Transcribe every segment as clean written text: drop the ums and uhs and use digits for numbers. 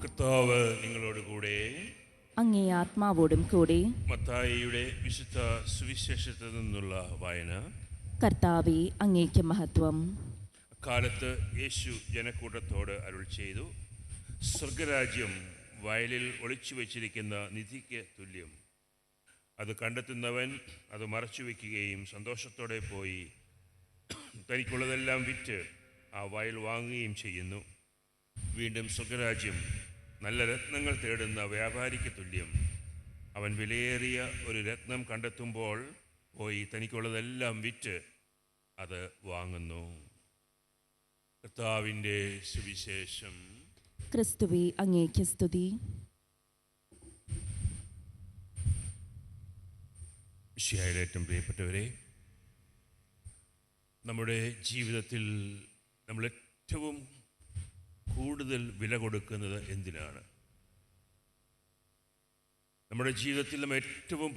കർത്താവ് നിങ്ങളോട് കൂടെ. അങ്ങേ ആത്മാവോടും കൂടെ. മത്തായിയുടെ വിശുദ്ധ സുവിശേഷത്തിൽ നിന്നുള്ള വായന. കർത്താവേ, അങ്ങേക്ക് മഹത്വം. അക്കാലത്ത് യേശു ജനക്കൂട്ടത്തോട് അരുൾ ചെയ്തു, സ്വർഗരാജ്യം വയലിൽ ഒളിച്ചു വച്ചിരിക്കുന്ന നിധിക്ക് തുല്യം. അത് കണ്ടെത്തുന്നവൻ അത് മറച്ചു വയ്ക്കുകയും സന്തോഷത്തോടെ പോയി തനിക്കുള്ളതെല്ലാം വിറ്റ് ആ വയൽ വാങ്ങുകയും ചെയ്യുന്നു. വീണ്ടും സ്വർഗരാജ്യം നല്ല രത്നങ്ങൾ തേടുന്ന വ്യാപാരിക്ക് തുല്യം. അവൻ വിലയേറിയ ഒരു രത്നം കണ്ടെത്തുമ്പോൾ പോയി തനിക്കുള്ളതെല്ലാം വിറ്റ് അത് വാങ്ങുന്നു. കർത്താവിൻ്റെ സുവിശേഷം. ക്രിസ്തുവേ, അങ്ങേക്ക് സ്തുതി. ഏറ്റവും പ്രിയപ്പെട്ടവരെ, നമ്മുടെ ജീവിതത്തിൽ നമ്മൾ ഏറ്റവും കൂടുതൽ വില കൊടുക്കുന്നത് എന്തിനാണ്? നമ്മുടെ ജീവിതത്തിൽ നമ്മൾ ഏറ്റവും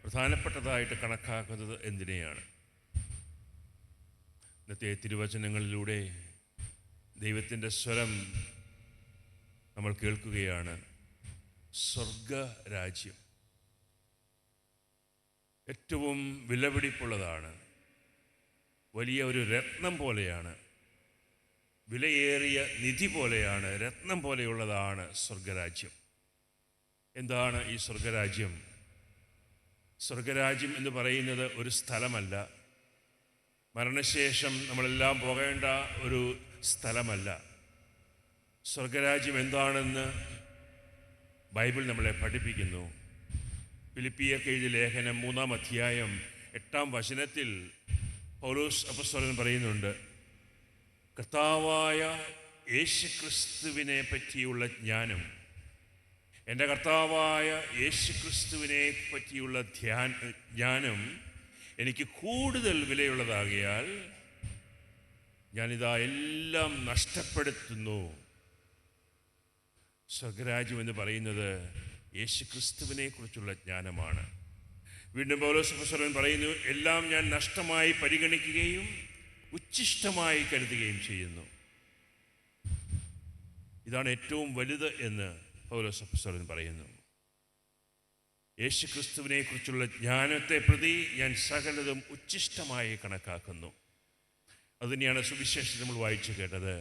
പ്രധാനപ്പെട്ടതായിട്ട് കണക്കാക്കുന്നത് എന്തിനെയാണ്? ഇന്നത്തെ തിരുവചനങ്ങളിലൂടെ ദൈവത്തിൻ്റെ സ്വരം നമ്മൾ കേൾക്കുകയാണ്. സ്വർഗരാജ്യം ഏറ്റവും വിലപിടിപ്പുള്ളതാണ്. വലിയ ഒരു രത്നം പോലെയാണ്, വിലയേറിയ നിധി പോലെയാണ്, രത്നം പോലെയുള്ളതാണ് സ്വർഗരാജ്യം. എന്താണ് ഈ സ്വർഗരാജ്യം? സ്വർഗരാജ്യം എന്ന് പറയുന്നത് ഒരു സ്ഥലമല്ല, മരണശേഷം നമ്മളെല്ലാം പോകേണ്ട ഒരു സ്ഥലമല്ല. സ്വർഗരാജ്യം എന്താണെന്ന് ബൈബിൾ നമ്മളെ പഠിപ്പിക്കുന്നു. ഫിലിപ്പിയർക്ക് എഴുതിയ ലേഖനം 3-ാം അധ്യായം 8-ാം വചനത്തിൽ പൗലോസ് അപ്പോസ്തലൻ പറയുന്നുണ്ട്, കർത്താവായ യേശുക്രിസ്തുവിനെ പറ്റിയുള്ള ജ്ഞാനം, എൻ്റെ കർത്താവായ യേശുക്രിസ്തുവിനെ പറ്റിയുള്ള ജ്ഞാനം എനിക്ക് കൂടുതൽ വിലയുള്ളതാകിയാൽ ഞാനിതാ എല്ലാം നഷ്ടപ്പെടുത്തുന്നു. സ്വർഗരാജ്യം എന്ന് പറയുന്നത് യേശുക്രിസ്തുവിനെ കുറിച്ചുള്ള ജ്ഞാനമാണ്. വീണ്ടും പൗലോസ് അപ്പോസ്തലൻ പറയുന്നു, എല്ലാം ഞാൻ നഷ്ടമായി പരിഗണിക്കുകയും ഉച്ഛിഷ്ടമായി കരുതുകയും ചെയ്യുന്നു. ഇതാണ് ഏറ്റവും വലുത് എന്ന് പൗലോസ് അപ്പോസ്തലൻ പറയുന്നു. യേശുക്രിസ്തുവിനെ കുറിച്ചുള്ള ജ്ഞാനത്തെ പ്രതി ഞാൻ സകലതും ഉച്ഛിഷ്ടമായി കണക്കാക്കുന്നു. അതുതന്നെയാണ് സുവിശേഷത്തിൽ നമ്മൾ വായിച്ചു കേട്ടത്.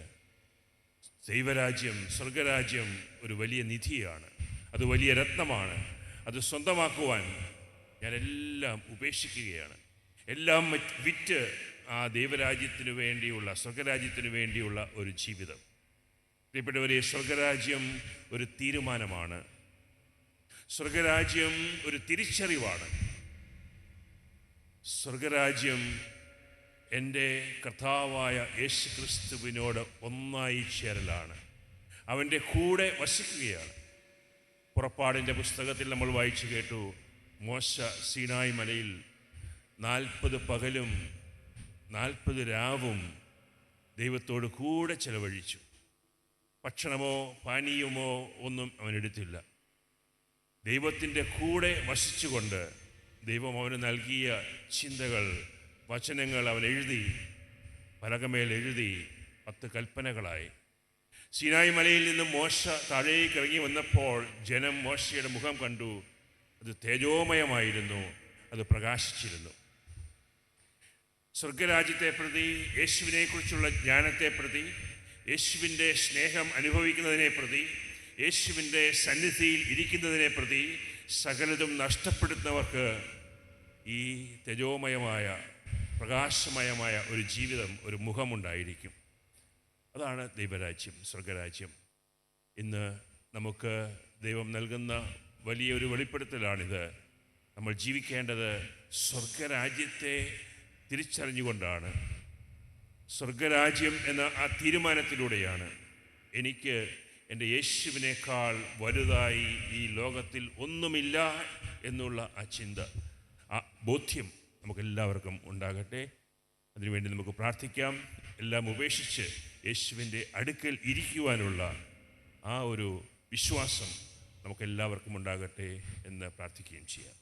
ദൈവരാജ്യം, സ്വർഗരാജ്യം ഒരു വലിയ നിധിയാണ്, അത് വലിയ രത്നമാണ്. അത് സ്വന്തമാക്കുവാൻ ഞാനെല്ലാം ഉപേക്ഷിക്കുകയാണ്. എല്ലാം വിറ്റ് ആ ദൈവരാജ്യത്തിനു വേണ്ടിയുള്ള, സ്വർഗരാജ്യത്തിനു വേണ്ടിയുള്ള ഒരു ജീവിതം. പ്രിയപ്പെട്ടവരെ, സ്വർഗരാജ്യം ഒരു തീരുമാനമാണ്. സ്വർഗരാജ്യം ഒരു തിരിച്ചറിവാണ്. സ്വർഗരാജ്യം എൻ്റെ കർത്താവായ യേശുക്രിസ്തുവിനോട് ഒന്നായി ചേരലാണ്, അവൻ്റെ കൂടെ വസിക്കുകയാണ്. പുറപ്പാടിൻ്റെ പുസ്തകത്തിൽ നമ്മൾ വായിച്ചു കേട്ടു, മോശ സീനായി മലയിൽ 40 പകലും 40 രാവും ദൈവത്തോട് കൂടെ ചെലവഴിച്ചു. ഭക്ഷണമോ പാനീയമോ ഒന്നും അവനെടുത്തില്ല. ദൈവത്തിൻ്റെ കൂടെ വസിച്ചുകൊണ്ട് ദൈവം അവന് നൽകിയ ചിന്തകൾ, വചനങ്ങൾ അവൻ എഴുതി, പലകമേൽ എഴുതി 10 കൽപ്പനകളായി. സീനായി മലയിൽ നിന്ന് മോശ താഴേക്ക് ഇറങ്ങി വന്നപ്പോൾ ജനം മോശയുടെ മുഖം കണ്ടു. അത് തേജോമയമായിരുന്നു, അത് പ്രകാശിച്ചിരുന്നു. സ്വർഗരാജ്യത്തെ പ്രതി, യേശുവിനെ കുറിച്ചുള്ള ജ്ഞാനത്തെ പ്രതി, യേശുവിൻ്റെ സ്നേഹം അനുഭവിക്കുന്നതിനെ പ്രതി, യേശുവിൻ്റെ സന്നിധിയിൽ ഇരിക്കുന്നതിനെ പ്രതി സകലതും നഷ്ടപ്പെടുന്നവർക്ക് ഈ തേജോമയമായ, പ്രകാശമയമായ ഒരു ജീവിതം, ഒരു മുഖമുണ്ടായിരിക്കും. അതാണ് ദൈവരാജ്യം, സ്വർഗരാജ്യം. ഇന്ന് നമുക്ക് ദൈവം നൽകുന്ന വലിയൊരു വെളിപ്പെടുത്തലാണിത്. നമ്മൾ ജീവിക്കേണ്ടത് സ്വർഗരാജ്യത്തെ തിരിച്ചറിഞ്ഞുകൊണ്ടാണ്. സ്വർഗരാജ്യം എന്ന ആ തീരുമാനത്തിലൂടെയാണ് എനിക്ക് എൻ്റെ യേശുവിനേക്കാൾ വലുതായി ഈ ലോകത്തിൽ ഒന്നുമില്ല എന്നുള്ള ആ ചിന്ത, ആ ബോധ്യം നമുക്കെല്ലാവർക്കും ഉണ്ടാകട്ടെ. അതിനുവേണ്ടി നമുക്ക് പ്രാർത്ഥിക്കാം. എല്ലാം ഉപേക്ഷിച്ച് യേശുവിൻ്റെ അടുക്കൽ ഇരിക്കുവാനുള്ള ആ ഒരു വിശ്വാസം നമുക്കെല്ലാവർക്കും ഉണ്ടാകട്ടെ എന്ന് പ്രാർത്ഥിക്കുകയും ചെയ്യാം.